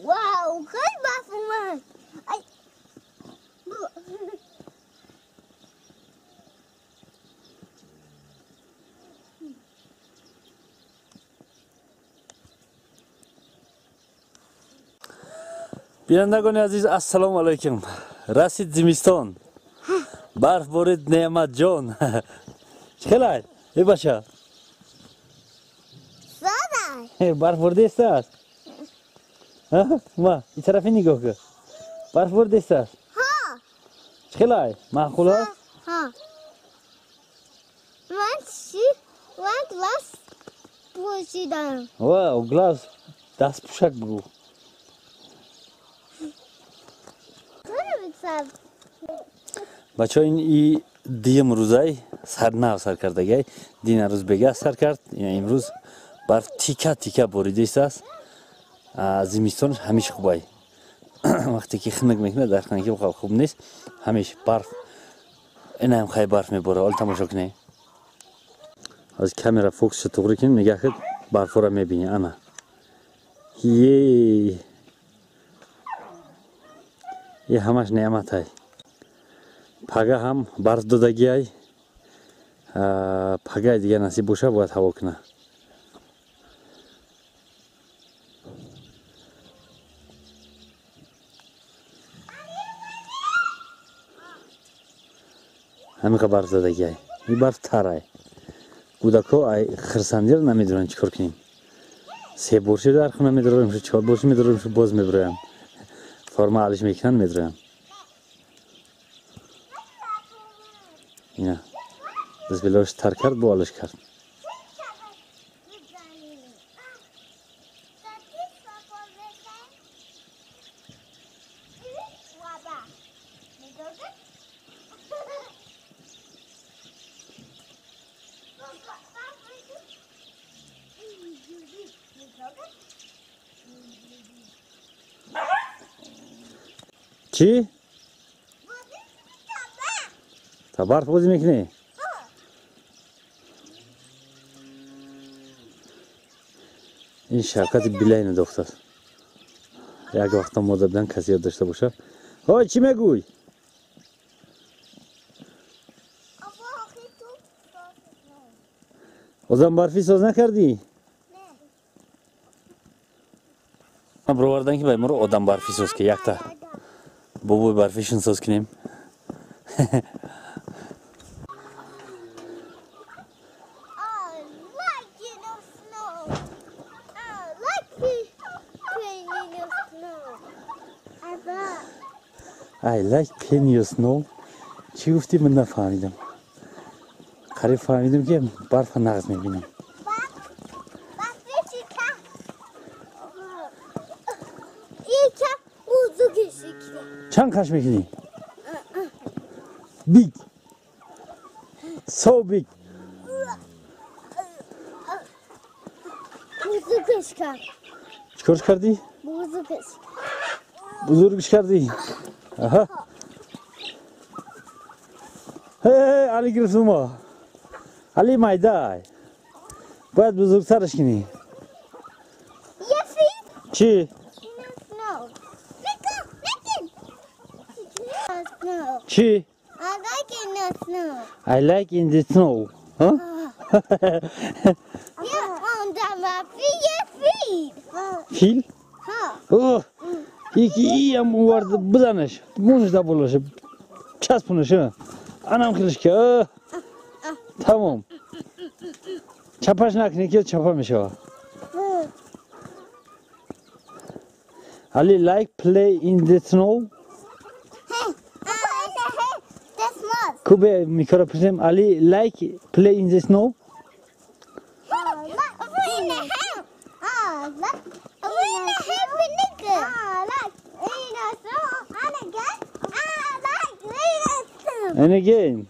واو خیلی برف اومد. بینندگان عزیز السلام علیکم. رسید زمستان. برف بارید نعمت جان. چخلای؟ ای باشا. سادای. برف بارده است. ما این طرفی نگاه کن. برف بارده است. ها. چخلای؟ معقول است؟ ها. من گلاس پوشیدم. واو گلاس دست پوشک بگو. بچه ها این دیم روزای سر کردگی دین روز بگه سر کرد. امروز برف تیکه باریده است. زمستان همیشه خوبه. وقتی که خنک میکنه در خنکی خوب نیست. همیشه برف این هم خیلی برف میباره. حال تماشا کنه. از کامera فوکس توغری کنیم نگاه کن برف را میبینی. اما یه همش نعمت های. پگه هم برف دادگی های. پگه دیگه نصیب باشه باید هوا کنه. همین که برف دادگی های. این برف تر های. کودکا خرسندی رو نمیدونن چیکار کنیم. 3 برشی در خونه میدارم، 4 برشی میدارم، باز میبرم. فرما علش میکنن میدارم. اینا دست بلاش تر کرد با علش کرد. چی؟ تا برف بازی میکنی؟ این شرکت بیلاین دختر. یک وقتا مادر بودن کسی یاد داشته باشه. های چی میگوی؟ بازم برفی ساز نکردی؟ نه. برو وردن که باید ما رو آدم برفی ساز که یک تا بابای برفیشون ساز کنیم. I like playing in snow. چی گفتی من نفهمیدم. قریب فهمیدم که برف نقض میبینم. چند کش میکنی؟ Big. So big. بزرگش کرد. چیکارش کردی؟ بزرگش کردی؟ آها. هی علی گرفت ما. علی مایدای. باید بزرگترش کنی. چی؟ چی؟ I like in the snow. ها؟ فیل؟ اوه یکی هم وارد بزنش مونش دا بلاشه چسبونش انم خیلیش که تمام چپش نکنی که چپا میشه. Ali like play in the snow. Kube mikro prim Ali like play in the snow. And again.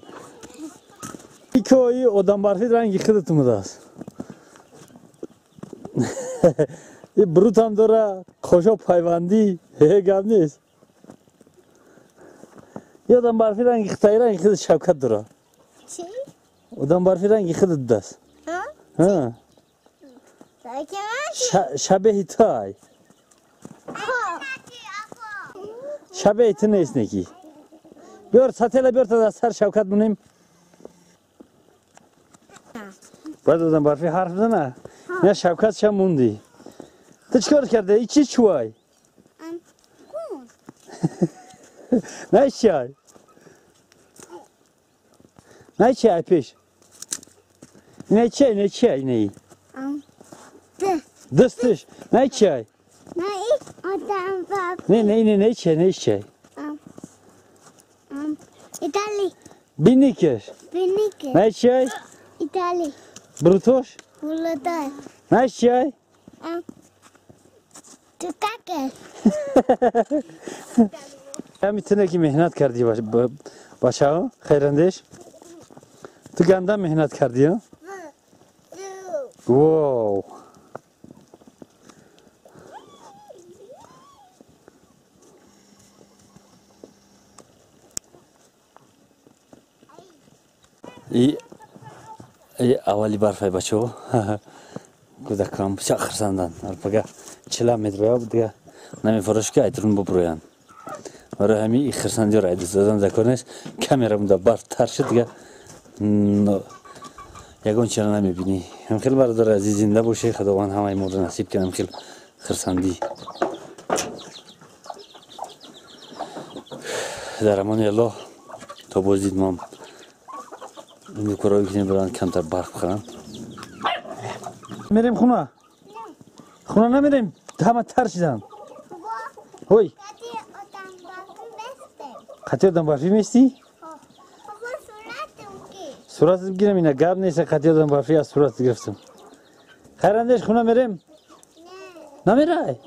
İki odam barfi rengi kıdıtımı da. Brutam dora koşa payvandi hegam نیست. یادم برفی رنگی خطایی رنگی خود شوکت داره. چی؟ آدم برفی رنگی خود دست. ها؟ ها. Şabehi tay. Şabehi tı neyse ki. Bör satela bör tada sar Şavkat bunayım. Buradan barfi harfdan ha. Ne Şavkat Şamundi. Tı çıkıyor kerde içi çuay. Ne çay? Ne çay peş? Ne çay ne? Dıstış. Ne çay? Ne çay? İtali. Binniker. Benike. Ne çay? İtali. Brutoş. Burada. Ne çay? Tukake. Hem itine ki mehnat kardi başağı. Hayrandeş. Tıganda mehnat kardi ya. Wow. İyi avali barfay bacho. Kuda kam şakırsandan. Alpaga çila metroya bu diye. Nami foroşka aytırın bu proyan. Vara hemi ikhirsan diyor aydı. Zaten zakones kameramda bar tarşı diye. Yagon çela nami bini. Hem khil bardır azizinde bu şey khadawan hamay mur nasip kan hem khil khirsan di. Daraman yallo. Tobozid mam. Mikroyu kine biran kantar barf kharan. Merim khuna. Khuna ne merim? Dama tarşıdan. Hoy. Katıyordan barfi mi isti? Surat girem yine. Gab neyse katıyordan barfi ya surat gireftim. Hayrandeş khuna merim. Ne meray?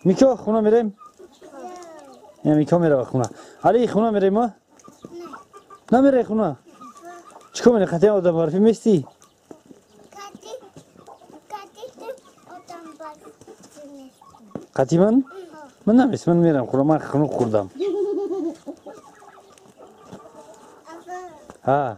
Miko khuna merim. Ya Miko mera khuna. Ali khuna merim ha? Ne meray khuna? Çıkıyor mu? Katıyordan barfi mi isti? Katiman? Ben ne ismen meram khuna khunu kurdam. Ha.